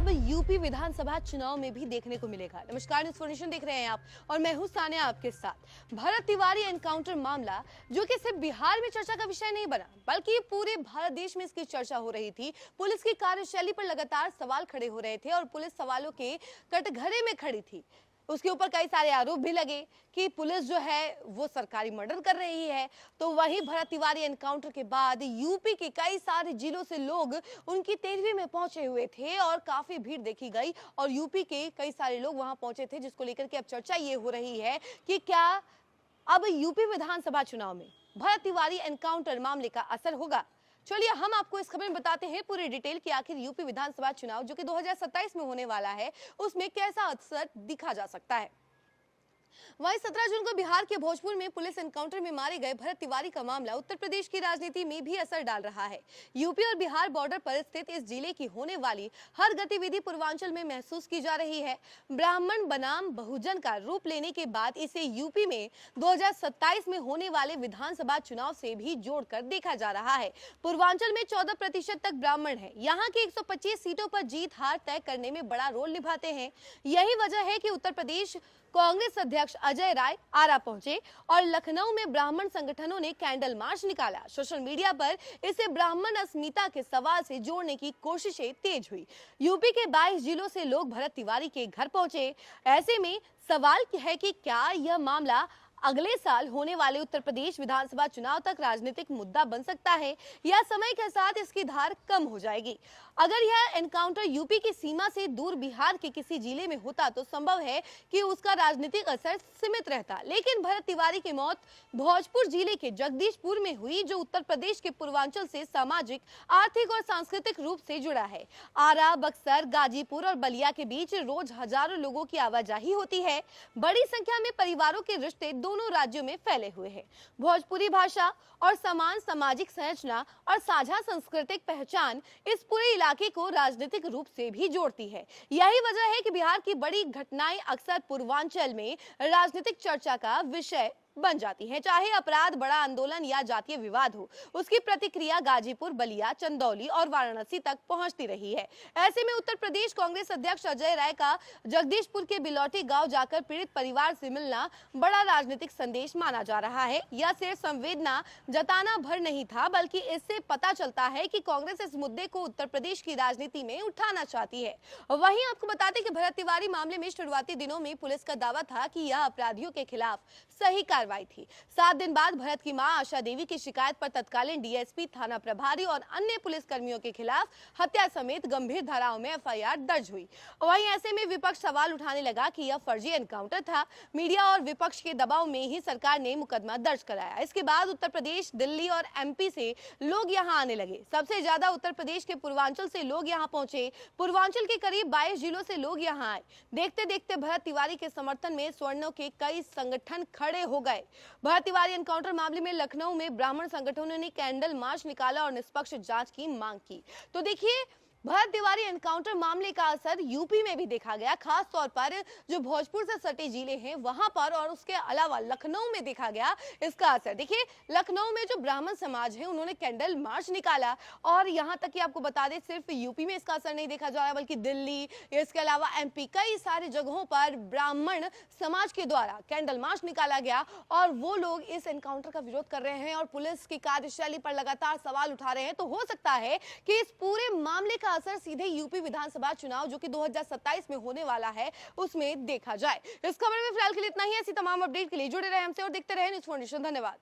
अब यूपी विधानसभा चुनाव में भी देखने को मिलेगा। नमस्कार, न्यूज़ फॉर्नेशन देख रहे हैं आप और मैं हूं सानिया आपके साथ। भरत तिवारी एनकाउंटर मामला जो कि सिर्फ बिहार में चर्चा का विषय नहीं बना, बल्कि पूरे भारत देश में इसकी चर्चा हो रही थी। पुलिस की कार्यशैली पर लगातार सवाल खड़े हो रहे थे और पुलिस सवालों के कटघरे में खड़ी थी। उसके ऊपर कई सारे आरोप भी लगे कि पुलिस जो है वो सरकारी मर्डर कर रही है। तो वहीं भरत तिवारी एनकाउंटर के बाद यूपी के कई सारे जिलों से लोग उनकी तेरहवीं में पहुंचे हुए थे और काफी भीड़ देखी गई और यूपी के कई सारे लोग वहां पहुंचे थे, जिसको लेकर के अब चर्चा ये हो रही है कि क्या अब यूपी विधानसभा चुनाव में भरत तिवारी एनकाउंटर मामले का असर होगा। चलिए हम आपको इस खबर में बताते हैं पूरी डिटेल कि आखिर यूपी विधानसभा चुनाव जो कि 2027 में होने वाला है उसमें कैसा असर दिखा जा सकता है। वहीं 17 जून को बिहार के भोजपुर में पुलिस एनकाउंटर में मारे गए भरत तिवारी का मामला उत्तर प्रदेश की राजनीति में भी असर डाल रहा है। यूपी और बिहार बॉर्डर पर स्थित इस जिले की होने वाली हर गतिविधि पूर्वांचल में महसूस की जा रही है। ब्राह्मण बनाम बहुजन का रूप लेने के बाद इसे यूपी में 2027 में होने वाले विधानसभा चुनाव से भी जोड़कर देखा जा रहा है। पूर्वांचल में 14% तक ब्राह्मण है। यहाँ की 125 सीटों पर जीत हार तय करने में बड़ा रोल निभाते हैं। यही वजह है कि उत्तर प्रदेश कांग्रेस अध्यक्ष अजय राय आरा पहुंचे और लखनऊ में ब्राह्मण संगठनों ने कैंडल मार्च निकाला। सोशल मीडिया पर इसे ब्राह्मण अस्मिता के सवाल से जोड़ने की कोशिशें तेज हुई। यूपी के 22 जिलों से लोग भरत तिवारी के घर पहुंचे। ऐसे में सवाल है कि क्या यह मामला अगले साल होने वाले उत्तर प्रदेश विधानसभा चुनाव तक राजनीतिक मुद्दा बन सकता है या समय के साथ इसकी धार कम हो जाएगी। अगर यह एनकाउंटर यूपी की सीमा से दूर बिहार के किसी जिले में होता तो संभव है कि उसका राजनीतिक असर सीमित रहता, लेकिन भरत तिवारी की मौत भोजपुर जिले के जगदीशपुर में हुई, जो उत्तर प्रदेश के पूर्वांचल से सामाजिक, आर्थिक और सांस्कृतिक रूप से जुड़ा है। आरा, बक्सर, गाजीपुर और बलिया के बीच रोज हजारों लोगों की आवाजाही होती है। बड़ी संख्या में परिवारों के रिश्ते दोनों राज्यों में फैले हुए हैं। भोजपुरी भाषा और समान सामाजिक संरचना और साझा सांस्कृतिक पहचान इस पूरे इलाके को राजनीतिक रूप से भी जोड़ती है। यही वजह है कि बिहार की बड़ी घटनाएं अक्सर पूर्वांचल में राजनीतिक चर्चा का विषय बन जाती है। चाहे अपराध, बड़ा आंदोलन या जातीय विवाद हो, उसकी प्रतिक्रिया गाजीपुर, बलिया, चंदौली और वाराणसी तक पहुंचती रही है। ऐसे में उत्तर प्रदेश कांग्रेस अध्यक्ष अजय राय का जगदीशपुर के बिलौटी गांव जाकर पीड़ित परिवार से मिलना बड़ा राजनीतिक संदेश माना जा रहा है। यह सिर्फ संवेदना जताना भर नहीं था, बल्कि इससे पता चलता है कि कांग्रेस इस मुद्दे को उत्तर प्रदेश की राजनीति में उठाना चाहती है। वहीं आपको बता दें कि भरत तिवारी मामले में शुरुआती दिनों में पुलिस का दावा था कि यह अपराधियों के खिलाफ सही कार्रवाई थी। 7 दिन बाद भरत की मां आशा देवी की शिकायत पर तत्कालीन डीएसपी, थाना प्रभारी और अन्य पुलिस कर्मियों के खिलाफ हत्या समेत गंभीर धाराओं में एफआईआर दर्ज हुई। वहीं ऐसे में विपक्ष सवाल उठाने लगा कि यह फर्जी एनकाउंटर था। मीडिया और विपक्ष के दबाव में ही सरकार ने मुकदमा दर्ज कराया। इसके बाद उत्तर प्रदेश, दिल्ली और एमपी से लोग यहां आने लगे। सबसे ज्यादा उत्तर प्रदेश के पूर्वांचल से लोग यहां पहुंचे। पूर्वांचल के करीब 22 जिलों से लोग यहां आए। देखते देखते भरत तिवारी के समर्थन में स्वर्णों के कई संगठन खड़े हो गए। भरत तिवारी एनकाउंटर मामले में लखनऊ में ब्राह्मण संगठनों ने कैंडल मार्च निकाला और निष्पक्ष जांच की मांग की। तो देखिए, भरत तिवारी एनकाउंटर मामले का असर यूपी में भी देखा गया, खास तौर पर जो भोजपुर से सटे जिले हैं वहां पर, और उसके अलावा लखनऊ में देखा गया इसका असर। देखिए, लखनऊ में जो ब्राह्मण समाज है उन्होंने कैंडल मार्च निकाला और यहां तक कि आपको बता दें सिर्फ यूपी में इसका असर नहीं देखा जा रहा, बल्कि दिल्ली, इसके अलावा एमपी, कई सारे जगहों पर ब्राह्मण समाज के द्वारा कैंडल मार्च निकाला गया और वो लोग इस एनकाउंटर का विरोध कर रहे हैं और पुलिस की कार्यशैली पर लगातार सवाल उठा रहे हैं। तो हो सकता है कि इस पूरे मामले का असर सीधे यूपी विधानसभा चुनाव जो कि 2027 में होने वाला है उसमें देखा जाए। इस खबर में फिलहाल के लिए इतना ही। ऐसी तमाम अपडेट के लिए जुड़े रहे हमसे और देखते रहे न्यूज़ फॉर्नेशन। धन्यवाद।